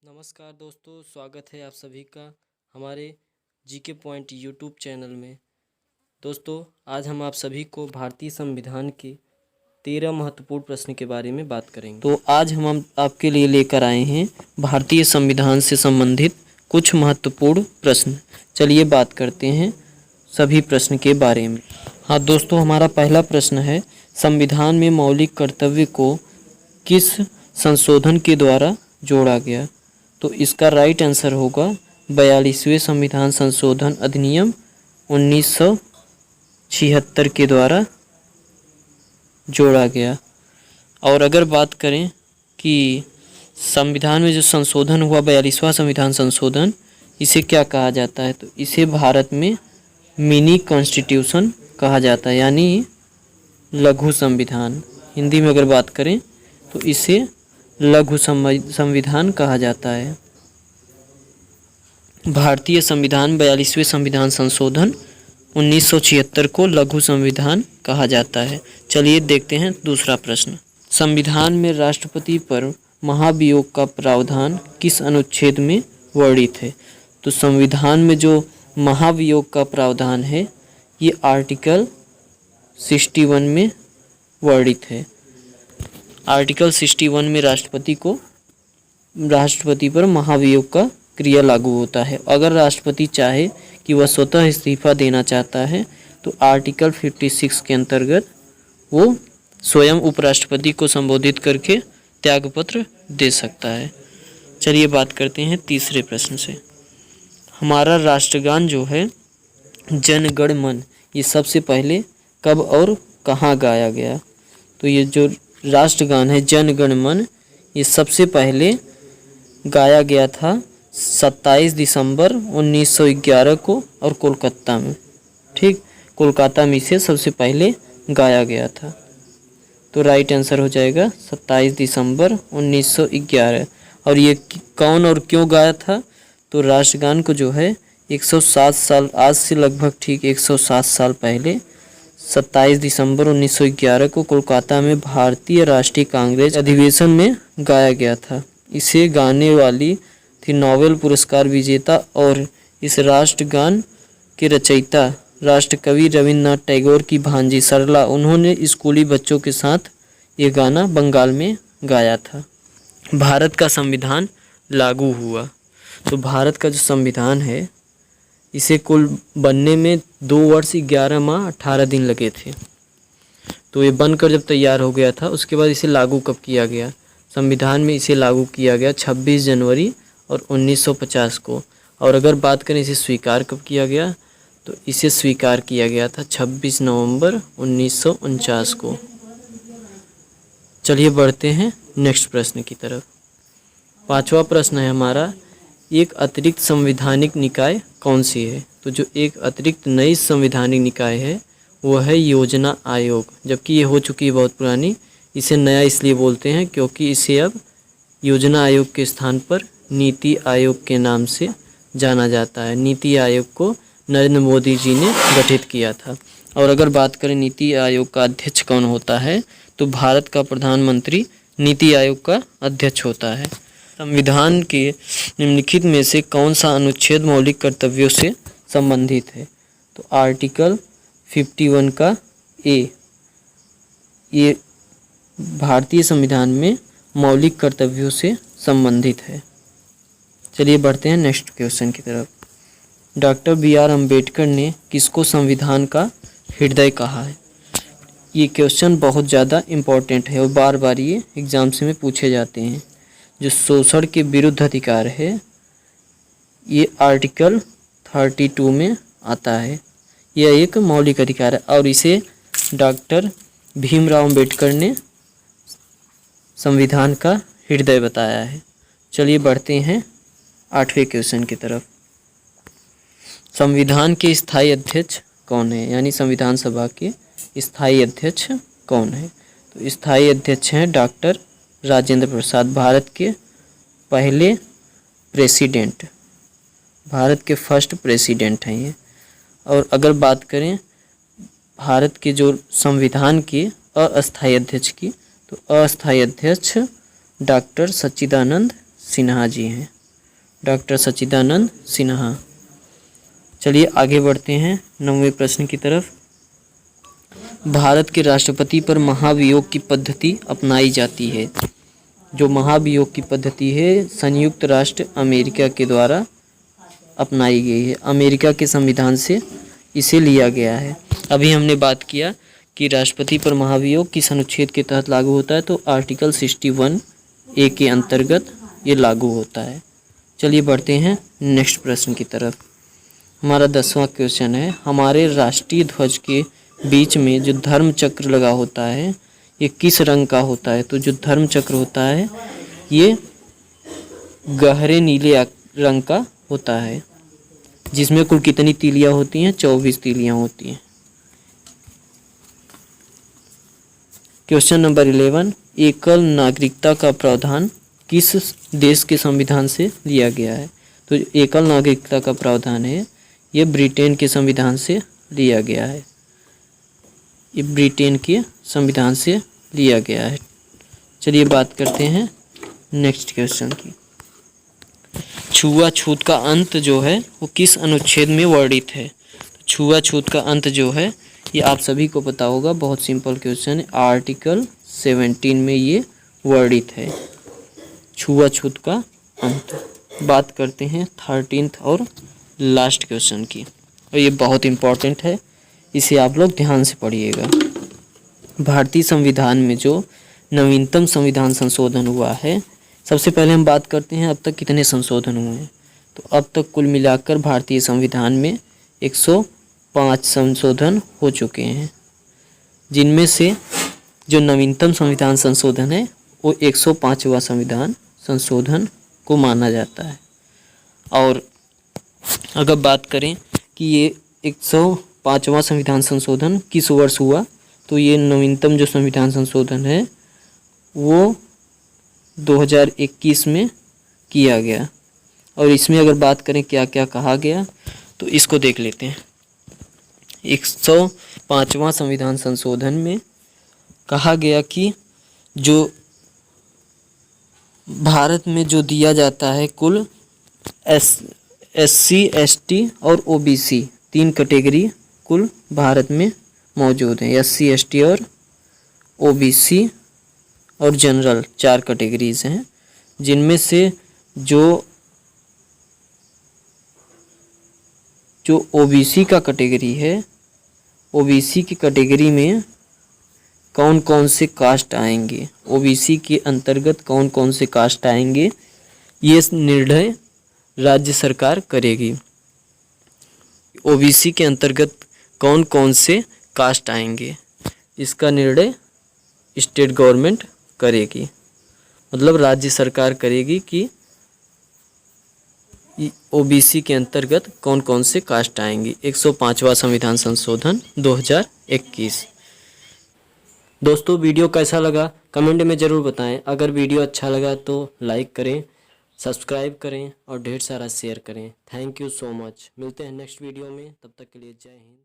नमस्कार दोस्तों, स्वागत है आप सभी का हमारे जीके पॉइंट यूट्यूब चैनल में। दोस्तों, आज हम आप सभी को भारतीय संविधान के 13 महत्वपूर्ण प्रश्न के बारे में बात करेंगे। तो आज हम आपके लिए लेकर आए हैं भारतीय संविधान से संबंधित कुछ महत्वपूर्ण प्रश्न। चलिए बात करते हैं सभी प्रश्न के बारे में। हाँ दोस्तों, हमारा पहला प्रश्न है, संविधान में मौलिक कर्तव्य को किस संशोधन के द्वारा जोड़ा गया? तो इसका राइट आंसर होगा 42वें संविधान संशोधन अधिनियम 1976 के द्वारा जोड़ा गया। और अगर बात करें कि संविधान में जो संशोधन हुआ 42वां संविधान संशोधन, इसे क्या कहा जाता है? तो इसे भारत में मिनी कॉन्स्टिट्यूशन कहा जाता है, यानी लघु संविधान। हिंदी में अगर बात करें तो इसे लघु संविधान कहा जाता है। भारतीय संविधान 42वें संविधान संशोधन 1976 को लघु संविधान कहा जाता है। चलिए देखते हैं दूसरा प्रश्न। संविधान में राष्ट्रपति पर महाभियोग का प्रावधान किस अनुच्छेद में वर्णित है? तो संविधान में जो महाभियोग का प्रावधान है ये आर्टिकल 61 में वर्णित है। आर्टिकल 61 में राष्ट्रपति पर महाभियोग का क्रिया लागू होता है। अगर राष्ट्रपति चाहे कि वह स्वतः इस्तीफा देना चाहता है तो आर्टिकल 56 के अंतर्गत वो स्वयं उपराष्ट्रपति को संबोधित करके त्यागपत्र दे सकता है। चलिए बात करते हैं तीसरे प्रश्न से। हमारा राष्ट्रगान जो है जन गण मन, ये सबसे पहले कब और कहाँ गाया गया? तो ये जो राष्ट्रगान है जन गण मन, ये सबसे पहले गाया गया था 27 दिसंबर 1911 को और कोलकाता में। ठीक, कोलकाता में इसे सबसे पहले गाया गया था। तो राइट आंसर हो जाएगा 27 दिसंबर 1911। और ये कौन और क्यों गाया था? तो राष्ट्रगान को जो है 107 साल, आज से लगभग ठीक 107 साल पहले 27 दिसंबर 1911 को कोलकाता में भारतीय राष्ट्रीय कांग्रेस अधिवेशन में गाया गया था। इसे गाने वाली थी नोबेल पुरस्कार विजेता और इस राष्ट्रगान के रचयिता राष्ट्रकवि रविन्द्रनाथ टैगोर की भांजी सरला, उन्होंने स्कूली बच्चों के साथ ये गाना बंगाल में गाया था। भारत का संविधान लागू हुआ। तो भारत का जो संविधान है इसे कुल बनने में 2 वर्ष 11 माह 18 दिन लगे थे। तो ये बनकर जब तैयार हो गया था उसके बाद इसे लागू कब किया गया? संविधान में इसे लागू किया गया 26 जनवरी और 1950 को। और अगर बात करें इसे स्वीकार कब किया गया, तो इसे स्वीकार किया गया था 26 नवंबर 1949 को। चलिए बढ़ते हैं नेक्स्ट प्रश्न की तरफ। पांचवा प्रश्न है हमारा, एक अतिरिक्त संवैधानिक निकाय कौन सी है? तो जो एक अतिरिक्त नई संवैधानिक निकाय है वो है योजना आयोग, जबकि ये हो चुकी है बहुत पुरानी। इसे नया इसलिए बोलते हैं क्योंकि इसे अब योजना आयोग के स्थान पर नीति आयोग के नाम से जाना जाता है। नीति आयोग को नरेंद्र मोदी जी ने गठित किया था। और अगर बात करें नीति आयोग का अध्यक्ष कौन होता है, तो भारत का प्रधानमंत्री नीति आयोग का अध्यक्ष होता है। संविधान के निम्नलिखित में से कौन सा अनुच्छेद मौलिक कर्तव्यों से संबंधित है? तो आर्टिकल 51 का ए, ये भारतीय संविधान में मौलिक कर्तव्यों से संबंधित है। चलिए बढ़ते हैं नेक्स्ट क्वेश्चन की तरफ। डॉक्टर BR अम्बेडकर ने किसको संविधान का हृदय कहा है? ये क्वेश्चन बहुत ज़्यादा इम्पोर्टेंट है और बार बार ये एग्जाम्स में पूछे जाते हैं। जो शोषण के विरुद्ध अधिकार है ये आर्टिकल 32 में आता है। यह एक मौलिक अधिकार है और इसे डॉक्टर भीमराव अम्बेडकर ने संविधान का हृदय बताया है। चलिए बढ़ते हैं 8वें क्वेश्चन की तरफ। संविधान के स्थायी अध्यक्ष कौन है? यानी संविधान सभा के स्थायी अध्यक्ष कौन है? तो स्थायी अध्यक्ष हैं डॉक्टर राजेंद्र प्रसाद, भारत के पहले प्रेसिडेंट, भारत के फर्स्ट प्रेसिडेंट हैं ये। और अगर बात करें भारत के जो संविधान के अस्थायी अध्यक्ष की, तो अस्थायी अध्यक्ष डॉक्टर सच्चिदानंद सिन्हा जी हैं, डॉक्टर सच्चिदानंद सिन्हा। चलिए आगे बढ़ते हैं 9वें प्रश्न की तरफ। भारत के राष्ट्रपति पर महाभियोग की पद्धति अपनाई जाती है। जो महाभियोग की पद्धति है संयुक्त राष्ट्र अमेरिका के द्वारा अपनाई गई है, अमेरिका के संविधान से इसे लिया गया है। अभी हमने बात किया कि राष्ट्रपति पर महाभियोग किस अनुच्छेद के तहत लागू होता है, तो आर्टिकल 61A के अंतर्गत ये लागू होता है। चलिए बढ़ते हैं नेक्स्ट प्रश्न की तरफ। हमारा 10वां क्वेश्चन है, हमारे राष्ट्रीय ध्वज के बीच में जो धर्म चक्र लगा होता है ये किस रंग का होता है, तो जो धर्म चक्र होता है ये गहरे नीले रंग का होता है, जिसमें कुल कितनी तीलियां होती हैं, 24 तीलियां होती हैं। क्वेश्चन नंबर 11, एकल नागरिकता का प्रावधान किस देश के संविधान से लिया गया है, तो एकल नागरिकता का प्रावधान है ये ब्रिटेन के संविधान से लिया गया है, ये ब्रिटेन के संविधान से लिया गया है। चलिए बात करते हैं नेक्स्ट क्वेश्चन की। छुआछूत का अंत जो है वो किस अनुच्छेद में वर्णित है, तो छुआछूत का अंत जो है ये आप सभी को पता होगा, बहुत सिंपल क्वेश्चन है, आर्टिकल 17 में ये वर्णित है छुआछूत का अंत। बात करते हैं 13th और लास्ट क्वेश्चन की, और ये बहुत इम्पोर्टेंट है, इसे आप लोग ध्यान से पढ़िएगा। भारतीय संविधान में जो नवीनतम संविधान संशोधन हुआ है, सबसे पहले हम बात करते हैं अब तक कितने संशोधन हुए हैं, तो अब तक कुल मिलाकर भारतीय संविधान में 105 संशोधन हो चुके हैं, जिनमें से जो नवीनतम संविधान संशोधन है वो 105वां संविधान संशोधन को माना जाता है। और अगर बात करें कि ये 105वां संविधान संशोधन किस वर्ष हुआ, तो ये नवीनतम जो संविधान संशोधन है वो 2021 में किया गया। और इसमें अगर बात करें क्या क्या कहा गया, तो इसको देख लेते हैं। 105वां संविधान संशोधन में कहा गया कि जो भारत में जो दिया जाता है कुल SC ST और OBC 3 कैटेगरी कुल भारत में मौजूद हैं, SC ST और OBC और जनरल 4 कैटेगरीज हैं, जिनमें से जो OBC का कैटेगरी है, OBC की कैटेगरी में कौन कौन से कास्ट आएंगे, OBC के अंतर्गत कौन कौन से कास्ट आएंगे, ये निर्णय राज्य सरकार करेगी। OBC के अंतर्गत कौन कौन से कास्ट आएंगे इसका निर्णय स्टेट गवर्नमेंट करेगी, मतलब राज्य सरकार करेगी कि OBC के अंतर्गत कौन कौन से कास्ट आएंगी। 105वां संविधान संशोधन 2021। दोस्तों वीडियो कैसा लगा कमेंट में ज़रूर बताएं। अगर वीडियो अच्छा लगा तो लाइक करें, सब्सक्राइब करें और ढेर सारा शेयर करें। Thank you so much. मिलते हैं नेक्स्ट वीडियो में, तब तक के लिए जय हिंद।